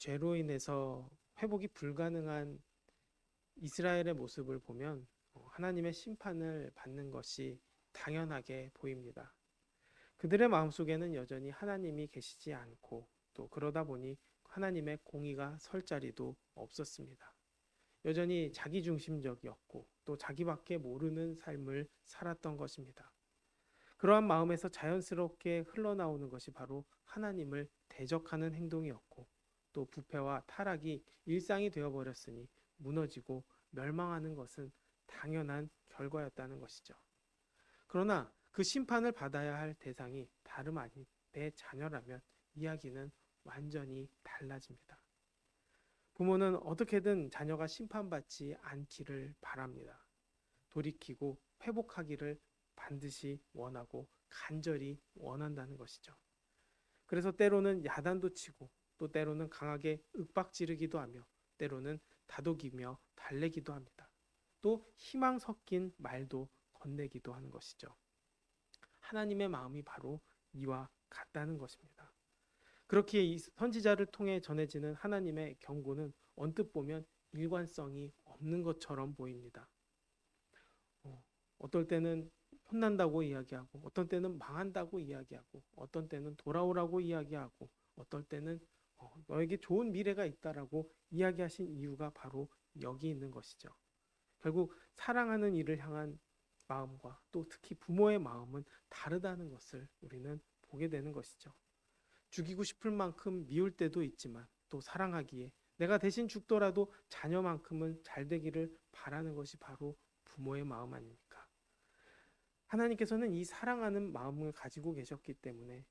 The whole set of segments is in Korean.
죄로 인해서 회복이 불가능한 이스라엘의 모습을 보면 하나님의 심판을 받는 것이 당연하게 보입니다. 그들의 마음속에는 여전히 하나님이 계시지 않고 또 그러다 보니 하나님의 공의가 설 자리도 없었습니다. 여전히 자기중심적이었고 또 자기밖에 모르는 삶을 살았던 것입니다. 그러한 마음에서 자연스럽게 흘러나오는 것이 바로 하나님을 대적하는 행동이었고 또 부패와 타락이 일상이 되어버렸으니 무너지고 멸망하는 것은 당연한 결과였다는 것이죠. 그러나 그 심판을 받아야 할 대상이 다름 아닌 내 자녀라면 이야기는 완전히 달라집니다. 부모는 어떻게든 자녀가 심판받지 않기를 바랍니다. 돌이키고 회복하기를 반드시 원하고 간절히 원한다는 것이죠. 그래서 때로는 야단도 치고 또 때로는 강하게 윽박지르기도 하며 때로는 다독이며 달래기도 합니다. 또 희망 섞인 말도 건네기도 하는 것이죠. 하나님의 마음이 바로 이와 같다는 것입니다. 그렇기에 이 선지자를 통해 전해지는 하나님의 경고는 언뜻 보면 일관성이 없는 것처럼 보입니다. 어떨 때는 혼난다고 이야기하고 어떤 때는 망한다고 이야기하고 어떤 때는 돌아오라고 이야기하고 어떨 때는 너에게 좋은 미래가 있다라고 이야기하신 이유가 바로 여기 있는 것이죠. 결국 사랑하는 이를 향한 마음과 또 특히 부모의 마음은 다르다는 것을 우리는 보게 되는 것이죠. 죽이고 싶을 만큼 미울 때도 있지만 또 사랑하기에 내가 대신 죽더라도 자녀만큼은 잘 되기를 바라는 것이 바로 부모의 마음 아닙니까? 하나님께서는 이 사랑하는 마음을 가지고 계셨기 때문에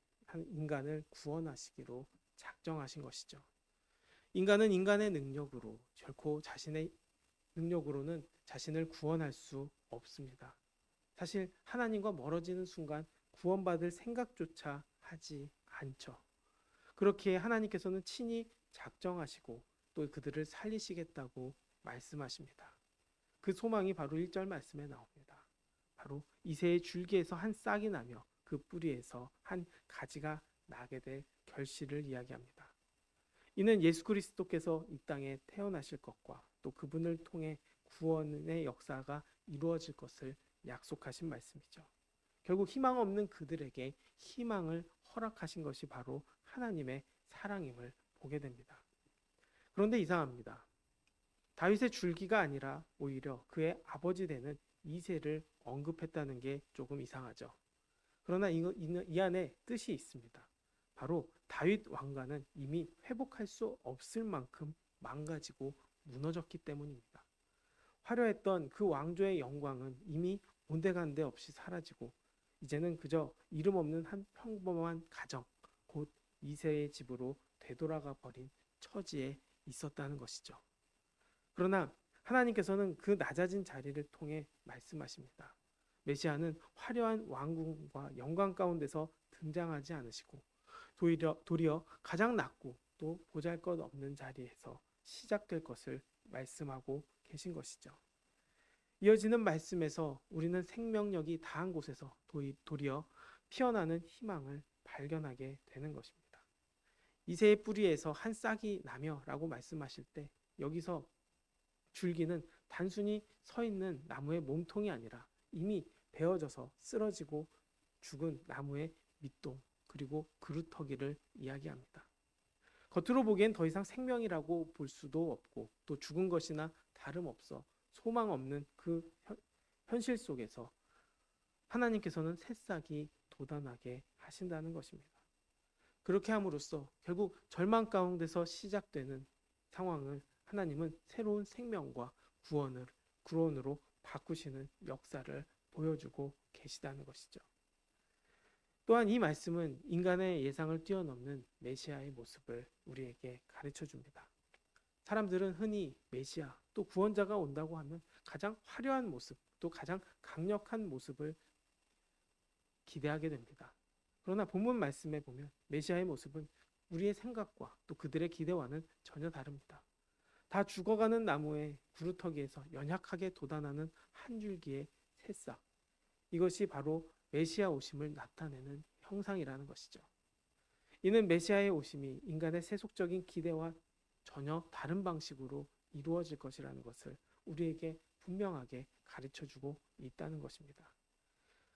인간을 구원하시기로 작정하신 것이죠. 인간은 인간의 능력으로 결코 자신의 능력으로는 자신을 구원할 수 없습니다. 사실 하나님과 멀어지는 순간 구원받을 생각조차 하지 않죠. 그렇기에 하나님께서는 친히 작정하시고 또 그들을 살리시겠다고 말씀하십니다. 그 소망이 바로 1절 말씀에 나옵니다. 바로 이새의 줄기에서 한 싹이 나며 그 뿌리에서 한 가지가 나게 될 결실을 이야기합니다. 이는 예수 그리스도께서 이 땅에 태어나실 것과 또 그분을 통해 구원의 역사가 이루어질 것을 약속하신 말씀이죠. 결국 희망 없는 그들에게 희망을 허락하신 것이 바로 하나님의 사랑임을 보게 됩니다. 그런데 이상합니다. 다윗의 줄기가 아니라 오히려 그의 아버지 되는 이새를 언급했다는 게 조금 이상하죠. 그러나 이 안에 뜻이 있습니다. 바로 다윗 왕가는 이미 회복할 수 없을 만큼 망가지고 무너졌기 때문입니다. 화려했던 그 왕조의 영광은 이미 온데간데 없이 사라지고 이제는 그저 이름 없는 한 평범한 가정, 곧 이새의 집으로 되돌아가 버린 처지에 있었다는 것이죠. 그러나 하나님께서는 그 낮아진 자리를 통해 말씀하십니다. 메시아는 화려한 왕궁과 영광 가운데서 등장하지 않으시고 도리어 가장 낮고 또 보잘것없는 자리에서 시작될 것을 말씀하고 계신 것이죠. 이어지는 말씀에서 우리는 생명력이 다한 곳에서 도리어 피어나는 희망을 발견하게 되는 것입니다. 이새의 뿌리에서 한 싹이 나며라고 말씀하실 때 여기서 줄기는 단순히 서 있는 나무의 몸통이 아니라 이미 베어져서 쓰러지고 죽은 나무의 밑동 그리고 그루터기를 이야기합니다. 겉으로 보기엔 더 이상 생명이라고 볼 수도 없고 또 죽은 것이나 다름없어 소망 없는 그 현실 속에서 하나님께서는 새싹이 돋아나게 하신다는 것입니다. 그렇게 함으로써 결국 절망 가운데서 시작되는 상황을 하나님은 새로운 생명과 구원으로 바꾸시는 역사를 보여주고 계시다는 것이죠. 또한 이 말씀은 인간의 예상을 뛰어넘는 메시아의 모습을 우리에게 가르쳐 줍니다. 사람들은 흔히 메시아 또 구원자가 온다고 하면 가장 화려한 모습 또 가장 강력한 모습을 기대하게 됩니다. 그러나 본문 말씀에 보면 메시아의 모습은 우리의 생각과 또 그들의 기대와는 전혀 다릅니다. 다 죽어가는 나무의 구루터기에서 연약하게 돋아나는 한 줄기의 새싹. 이것이 바로 메시아 오심을 나타내는 형상이라는 것이죠. 이는 메시아의 오심이 인간의 세속적인 기대와 전혀 다른 방식으로 이루어질 것이라는 것을 우리에게 분명하게 가르쳐주고 있다는 것입니다.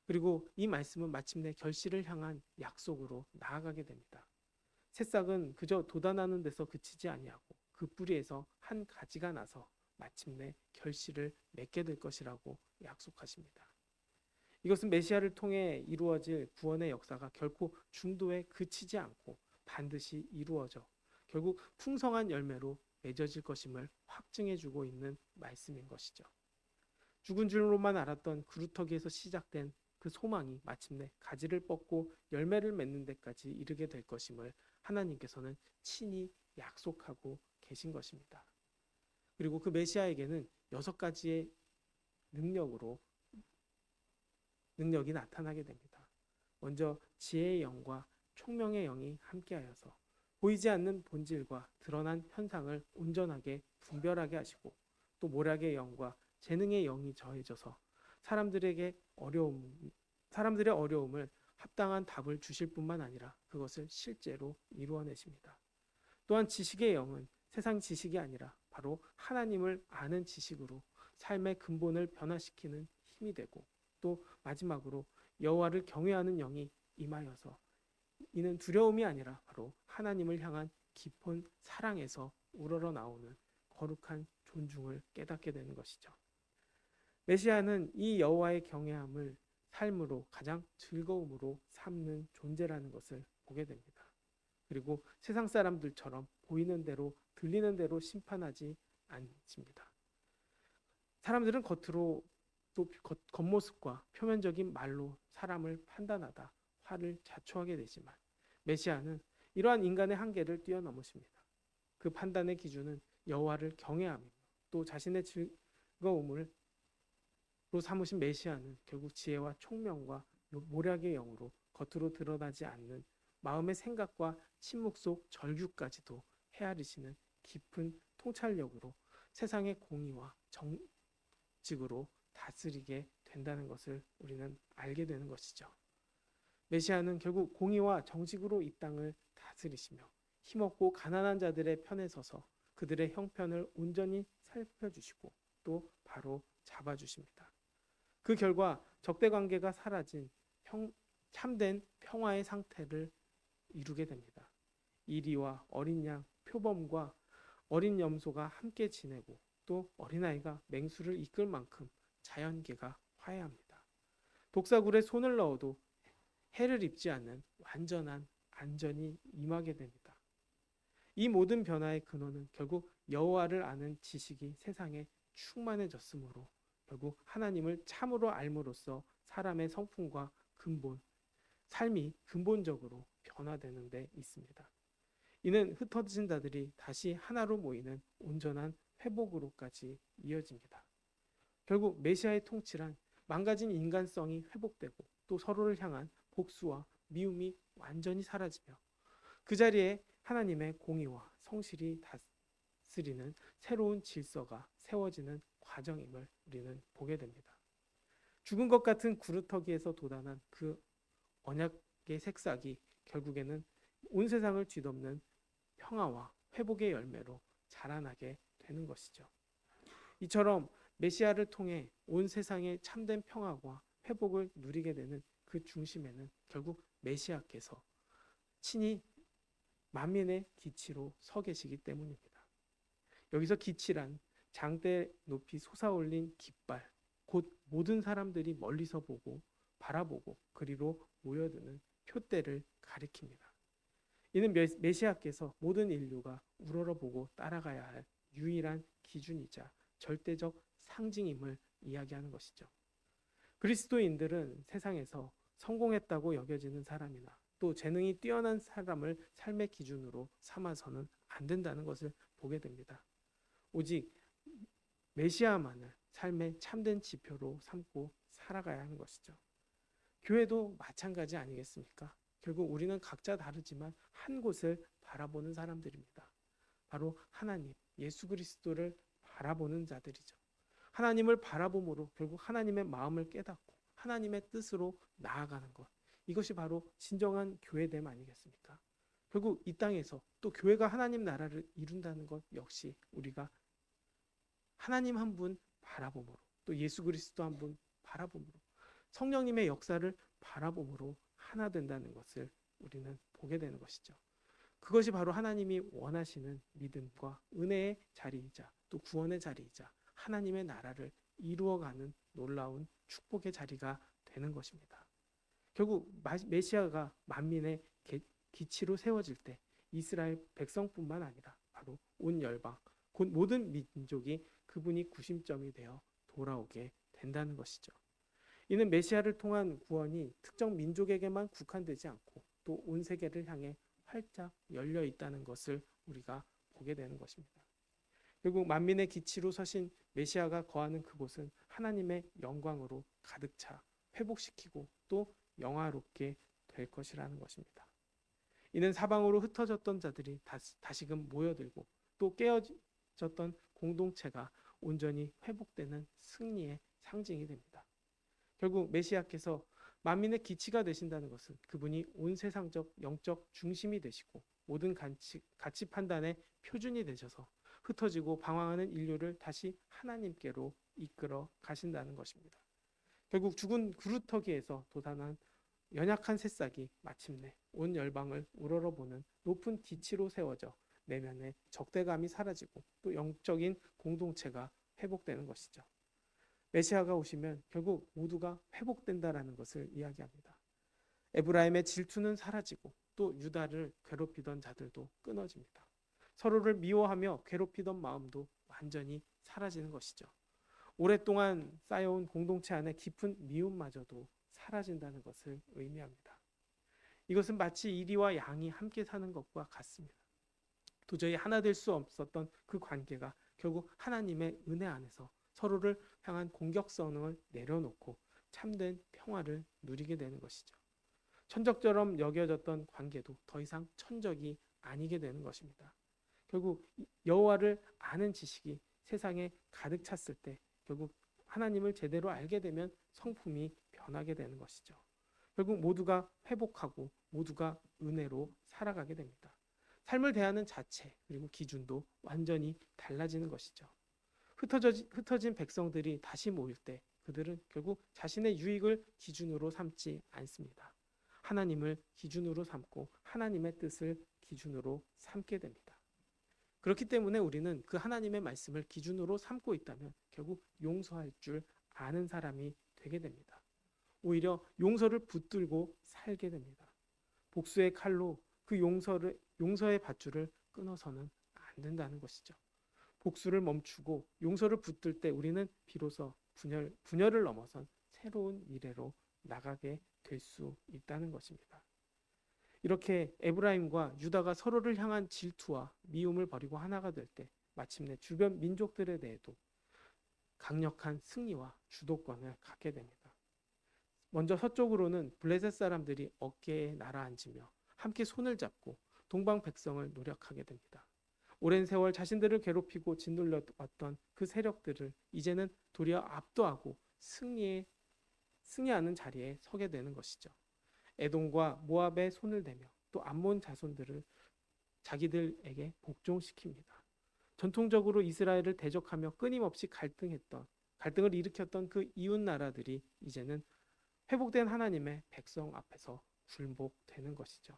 그리고 이 말씀은 마침내 결실을 향한 약속으로 나아가게 됩니다. 새싹은 그저 돋아나는 데서 그치지 아니하고 그 뿌리에서 한 가지가 나서 마침내 결실을 맺게 될 것이라고 약속하십니다. 이것은 메시아를 통해 이루어질 구원의 역사가 결코 중도에 그치지 않고 반드시 이루어져 결국 풍성한 열매로 맺어질 것임을 확증해 주고 있는 말씀인 것이죠. 죽은 줄로만 알았던 그루터기에서 시작된 그 소망이 마침내 가지를 뻗고 열매를 맺는 데까지 이르게 될 것임을 하나님께서는 친히 약속하고 계신 것입니다. 그리고 그 메시아에게는 6가지의 능력이 나타나게 됩니다. 먼저 지혜의 영과 총명의 영이 함께하여서 보이지 않는 본질과 드러난 현상을 온전하게 분별하게 하시고 또 모략의 영과 재능의 영이 더해져서 사람들의 어려움을 합당한 답을 주실 뿐만 아니라 그것을 실제로 이루어내십니다. 또한 지식의 영은 세상 지식이 아니라 바로 하나님을 아는 지식으로 삶의 근본을 변화시키는 힘이 되고 또 마지막으로 여호와를 경외하는 영이 임하여서 이는 두려움이 아니라 바로 하나님을 향한 깊은 사랑에서 우러러 나오는 거룩한 존중을 깨닫게 되는 것이죠. 메시아는 이 여호와의 경외함을 삶으로 가장 즐거움으로 삼는 존재라는 것을 보게 됩니다. 그리고 세상 사람들처럼 보이는 대로 들리는 대로 심판하지 않습니다. 사람들은 겉으로 또 겉모습과 표면적인 말로 사람을 판단하다 화를 자초하게 되지만 메시아는 이러한 인간의 한계를 뛰어넘으십니다. 그 판단의 기준은 여호와를 경외하며 또 자신의 즐거움으로 삼으신 메시아는 결국 지혜와 총명과 모략의 영으로 겉으로 드러나지 않는 마음의 생각과 침묵 속 절규까지도 헤아리시는 깊은 통찰력으로 세상의 공의와 정직으로 다스리게 된다는 것을 우리는 알게 되는 것이죠. 메시아는 결국 공의와 정직으로 이 땅을 다스리시며 힘없고 가난한 자들의 편에 서서 그들의 형편을 온전히 살펴주시고 또 바로 잡아주십니다. 그 결과 적대관계가 사라진 참된 평화의 상태를 이루게 됩니다. 이리와 어린 양, 표범과 어린 염소가 함께 지내고 또 어린아이가 맹수를 이끌 만큼 자연계가 화해합니다. 독사굴에 손을 넣어도 해를 입지 않는 완전한 안전이 임하게 됩니다. 이 모든 변화의 근원은 결국 여호와를 아는 지식이 세상에 충만해졌으므로 결국 하나님을 참으로 알므로써 사람의 성품과 삶이 근본적으로 변화되는 데 있습니다. 이는 흩어진 자들이 다시 하나로 모이는 온전한 회복으로까지 이어집니다. 결국 메시아의 통치란 망가진 인간성이 회복되고 또 서로를 향한 복수와 미움이 완전히 사라지며 그 자리에 하나님의 공의와 성실이 다스리는 새로운 질서가 세워지는 과정임을 우리는 보게 됩니다. 죽은 것 같은 구루터기에서 돋아난 그 언약의 새싹이 결국에는 온 세상을 뒤덮는 평화와 회복의 열매로 자라나게 되는 것이죠. 이처럼 메시아를 통해 온 세상의 참된 평화와 회복을 누리게 되는 그 중심에는 결국 메시아께서 친히 만민의 기치로 서 계시기 때문입니다. 여기서 기치란 장대 높이 솟아올린 깃발, 곧 모든 사람들이 멀리서 보고 바라보고 그리로 모여드는 표대를 가리킵니다. 이는 메시아께서 모든 인류가 우러러보고 따라가야 할 유일한 기준이자 절대적 상징임을 이야기하는 것이죠. 그리스도인들은 세상에서 성공했다고 여겨지는 사람이나 또 재능이 뛰어난 사람을 삶의 기준으로 삼아서는 안 된다는 것을 보게 됩니다. 오직 메시아만을 삶의 참된 지표로 삼고 살아가야 하는 것이죠. 교회도 마찬가지 아니겠습니까? 결국 우리는 각자 다르지만 한 곳을 바라보는 사람들입니다. 바로 하나님, 예수 그리스도를 바라보는 자들이죠. 하나님을 바라봄으로 결국 하나님의 마음을 깨닫고 하나님의 뜻으로 나아가는 것. 이것이 바로 진정한 교회됨 아니겠습니까? 결국 이 땅에서 또 교회가 하나님 나라를 이룬다는 것 역시 우리가 하나님 한 분 바라봄으로, 또 예수 그리스도 한 분 바라봄으로, 성령님의 역사를 바라봄으로 하나 된다는 것을 우리는 보게 되는 것이죠. 그것이 바로 하나님이 원하시는 믿음과 은혜의 자리이자 또 구원의 자리이자 하나님의 나라를 이루어가는 놀라운 축복의 자리가 되는 것입니다. 결국 메시아가 만민의 기치로 세워질 때 이스라엘 백성뿐만 아니라 바로 온 열방, 곧 모든 민족이 그분이 구심점이 되어 돌아오게 된다는 것이죠. 이는 메시아를 통한 구원이 특정 민족에게만 국한되지 않고 또 온 세계를 향해 활짝 열려 있다는 것을 우리가 보게 되는 것입니다. 결국 만민의 기치로 서신 메시아가 거하는 그곳은 하나님의 영광으로 가득 차 회복시키고 또 영화롭게 될 것이라는 것입니다. 이는 사방으로 흩어졌던 자들이 다시금 모여들고 또 깨어졌던 공동체가 온전히 회복되는 승리의 상징이 됩니다. 결국 메시아께서 만민의 기치가 되신다는 것은 그분이 온 세상적 영적 중심이 되시고 모든 가치 판단의 표준이 되셔서 흩어지고 방황하는 인류를 다시 하나님께로 이끌어 가신다는 것입니다. 결국 죽은 그루터기에서 돋아난 연약한 새싹이 마침내 온 열방을 우러러보는 높은 기치로 세워져 내면의 적대감이 사라지고 또 영적인 공동체가 회복되는 것이죠. 메시아가 오시면 결국 모두가 회복된다라는 것을 이야기합니다. 에브라임의 질투는 사라지고 또 유다를 괴롭히던 자들도 끊어집니다. 서로를 미워하며 괴롭히던 마음도 완전히 사라지는 것이죠. 오랫동안 쌓여온 공동체 안에 깊은 미움마저도 사라진다는 것을 의미합니다. 이것은 마치 이리와 양이 함께 사는 것과 같습니다. 도저히 하나 될 수 없었던 그 관계가 결국 하나님의 은혜 안에서 서로를 향한 공격성을 내려놓고 참된 평화를 누리게 되는 것이죠. 천적처럼 여겨졌던 관계도 더 이상 천적이 아니게 되는 것입니다. 결국 여호와를 아는 지식이 세상에 가득 찼을 때 결국 하나님을 제대로 알게 되면 성품이 변하게 되는 것이죠. 결국 모두가 회복하고 모두가 은혜로 살아가게 됩니다. 삶을 대하는 자체 그리고 기준도 완전히 달라지는 것이죠. 흩어진 백성들이 다시 모일 때 그들은 결국 자신의 유익을 기준으로 삼지 않습니다. 하나님을 기준으로 삼고 하나님의 뜻을 기준으로 삼게 됩니다. 그렇기 때문에 우리는 그 하나님의 말씀을 기준으로 삼고 있다면 결국 용서할 줄 아는 사람이 되게 됩니다. 오히려 용서를 붙들고 살게 됩니다. 복수의 칼로 그 용서의 밧줄을 끊어서는 안 된다는 것이죠. 복수를 멈추고 용서를 붙들 때 우리는 비로소 분열을 넘어선 새로운 미래로 나가게 될 수 있다는 것입니다. 이렇게 에브라임과 유다가 서로를 향한 질투와 미움을 버리고 하나가 될 때 마침내 주변 민족들에 대해도 강력한 승리와 주도권을 갖게 됩니다. 먼저 서쪽으로는 블레셋 사람들이 어깨에 날아앉으며 함께 손을 잡고 동방 백성을 노력하게 됩니다. 오랜 세월 자신들을 괴롭히고 짓눌려왔던 그 세력들을 이제는 도리어 압도하고 승리하는 자리에 서게 되는 것이죠. 에돔과 모압의 손을 대며 또 암몬 자손들을 자기들에게 복종시킵니다. 전통적으로 이스라엘을 대적하며 끊임없이 갈등을 일으켰던 그 이웃 나라들이 이제는 회복된 하나님의 백성 앞에서 굴복되는 것이죠.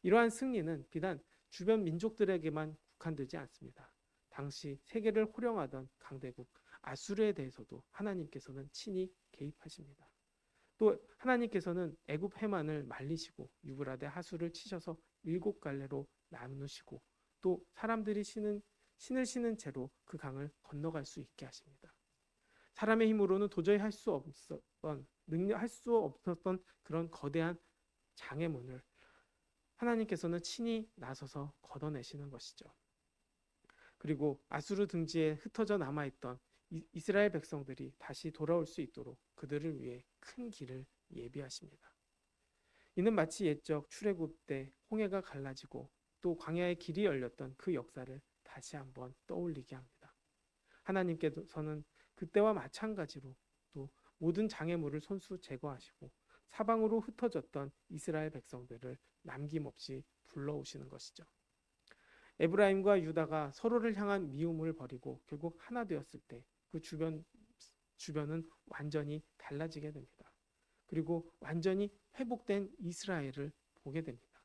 이러한 승리는 비단 주변 민족들에게만 국한되지 않습니다. 당시 세계를 호령하던 강대국 아수르에 대해서도 하나님께서는 친히 개입하십니다. 또 하나님께서는 애굽 해만을 말리시고 유브라데 하수를 치셔서 7갈래로 나누시고 또 사람들이 신을 신은 채로 그 강을 건너갈 수 있게 하십니다. 사람의 힘으로는 도저히 할 수 없었던 그런 거대한 장애물을 하나님께서는 친히 나서서 걷어내시는 것이죠. 그리고 아수르 등지에 흩어져 남아있던 이스라엘 백성들이 다시 돌아올 수 있도록 그들을 위해 큰 길을 예비하십니다. 이는 마치 옛적 출애굽 때 홍해가 갈라지고 또 광야의 길이 열렸던 그 역사를 다시 한번 떠올리게 합니다. 하나님께서는 그때와 마찬가지로 또 모든 장애물을 손수 제거하시고 사방으로 흩어졌던 이스라엘 백성들을 남김없이 불러오시는 것이죠. 에브라임과 유다가 서로를 향한 미움을 버리고 결국 하나 되었을 때 그 주변은 완전히 달라지게 됩니다. 그리고 완전히 회복된 이스라엘을 보게 됩니다.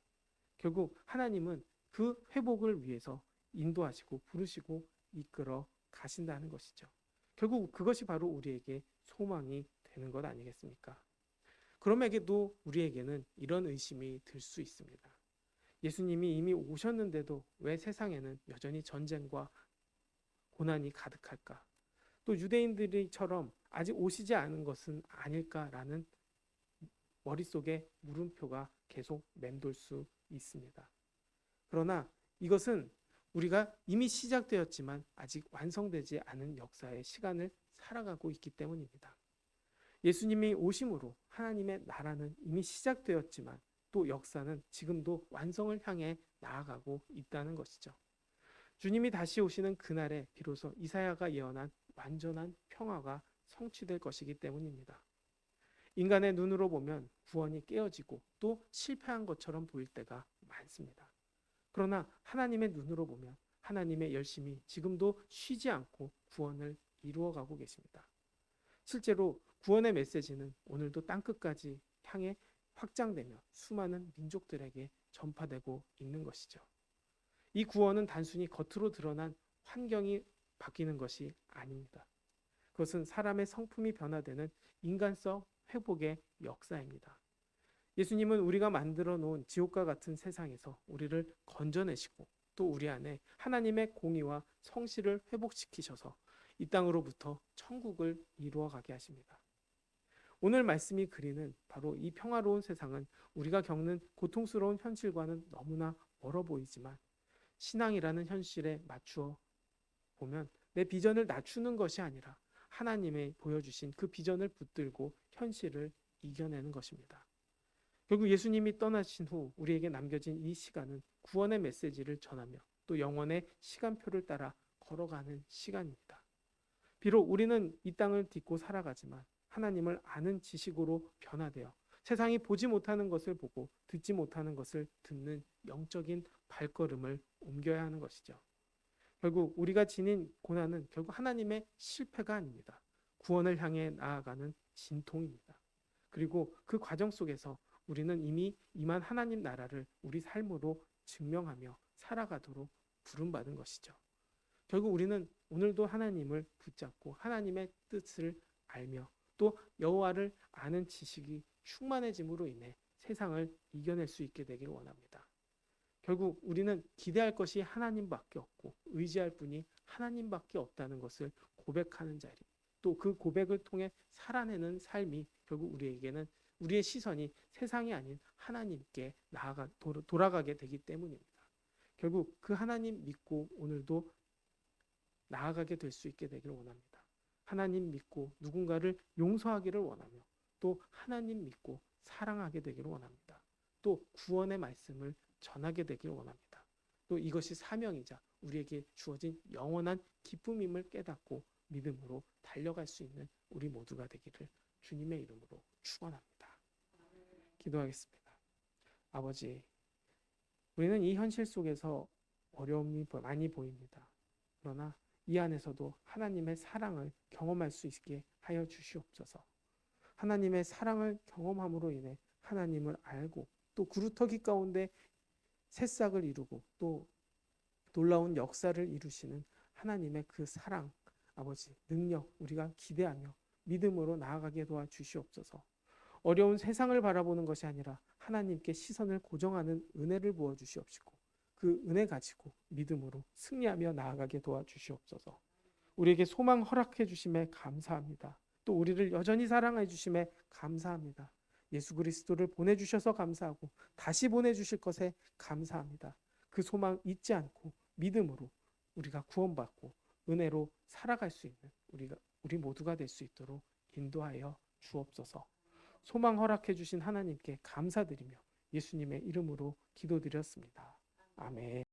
결국 하나님은 그 회복을 위해서 인도하시고 부르시고 이끌어 가신다는 것이죠. 결국 그것이 바로 우리에게 소망이 되는 것 아니겠습니까? 그럼에도 우리에게는 이런 의심이 들 수 있습니다. 예수님이 이미 오셨는데도 왜 세상에는 여전히 전쟁과 고난이 가득할까? 또 유대인들이처럼 아직 오시지 않은 것은 아닐까라는 머릿속에 물음표가 계속 맴돌 수 있습니다. 그러나 이것은 우리가 이미 시작되었지만 아직 완성되지 않은 역사의 시간을 살아가고 있기 때문입니다. 예수님이 오심으로 하나님의 나라는 이미 시작되었지만 또 역사는 지금도 완성을 향해 나아가고 있다는 것이죠. 주님이 다시 오시는 그날에 비로소 이사야가 예언한 완전한 평화가 성취될 것이기 때문입니다. 인간의 눈으로 보면 구원이 깨어지고 또 실패한 것처럼 보일 때가 많습니다. 그러나 하나님의 눈으로 보면 하나님의 열심이 지금도 쉬지 않고 구원을 이루어가고 계십니다. 실제로 구원의 메시지는 오늘도 땅끝까지 향해 확장되며 수많은 민족들에게 전파되고 있는 것이죠. 이 구원은 단순히 겉으로 드러난 환경이 바뀌는 것이 아닙니다. 그것은 사람의 성품이 변화되는 인간성 회복의 역사입니다. 예수님은 우리가 만들어 놓은 지옥과 같은 세상에서 우리를 건져내시고 또 우리 안에 하나님의 공의와 성실을 회복시키셔서 이 땅으로부터 천국을 이루어 가게 하십니다. 오늘 말씀이 그리는 바로 이 평화로운 세상은 우리가 겪는 고통스러운 현실과는 너무나 멀어 보이지만 신앙이라는 현실에 맞추어 보면 내 비전을 낮추는 것이 아니라 하나님의 보여주신 그 비전을 붙들고 현실을 이겨내는 것입니다. 결국 예수님이 떠나신 후 우리에게 남겨진 이 시간은 구원의 메시지를 전하며 또 영원의 시간표를 따라 걸어가는 시간입니다. 비록 우리는 이 땅을 딛고 살아가지만 하나님을 아는 지식으로 변화되어 세상이 보지 못하는 것을 보고 듣지 못하는 것을 듣는 영적인 발걸음을 옮겨야 하는 것이죠. 결국 우리가 지닌 고난은 결국 하나님의 실패가 아닙니다. 구원을 향해 나아가는 진통입니다. 그리고 그 과정 속에서 우리는 이미 임한 하나님 나라를 우리 삶으로 증명하며 살아가도록 부름받은 것이죠. 결국 우리는 오늘도 하나님을 붙잡고 하나님의 뜻을 알며 또 여호와를 아는 지식이 충만해짐으로 인해 세상을 이겨낼 수 있게 되길 원합니다. 결국 우리는 기대할 것이 하나님밖에 없고 의지할 분이 하나님밖에 없다는 것을 고백하는 자리, 또 그 고백을 통해 살아내는 삶이 결국 우리에게는 우리의 시선이 세상이 아닌 하나님께 돌아가게 되기 때문입니다. 결국 그 하나님 믿고 오늘도 나아가게 될 수 있게 되기를 원합니다. 하나님 믿고 누군가를 용서하기를 원하며 또 하나님 믿고 사랑하게 되기를 원합니다. 또 구원의 말씀을 전하게 되기를 원합니다. 또 이것이 사명이자 우리에게 주어진 영원한 기쁨임을 깨닫고 믿음으로 달려갈 수 있는 우리 모두가 되기를 주님의 이름으로 축원합니다. 기도하겠습니다. 아버지, 우리는 이 현실 속에서 어려움이 많이 보입니다. 그러나 이 안에서도 하나님의 사랑을 경험할 수 있게 하여 주시옵소서. 하나님의 사랑을 경험함으로 인해 하나님을 알고 또 구루터기 가운데 새싹을 이루고 또 놀라운 역사를 이루시는 하나님의 그 사랑, 아버지, 능력 우리가 기대하며 믿음으로 나아가게 도와주시옵소서. 어려운 세상을 바라보는 것이 아니라 하나님께 시선을 고정하는 은혜를 부어주시옵시고 그 은혜 가지고 믿음으로 승리하며 나아가게 도와주시옵소서. 우리에게 소망 허락해 주심에 감사합니다. 또 우리를 여전히 사랑해 주심에 감사합니다. 예수 그리스도를 보내주셔서 감사하고 다시 보내주실 것에 감사합니다. 그 소망 잊지 않고 믿음으로 우리가 구원받고 은혜로 살아갈 수 있는 우리 모두가 될 수 있도록 인도하여 주옵소서. 소망 허락해 주신 하나님께 감사드리며 예수님의 이름으로 기도드렸습니다. 아멘.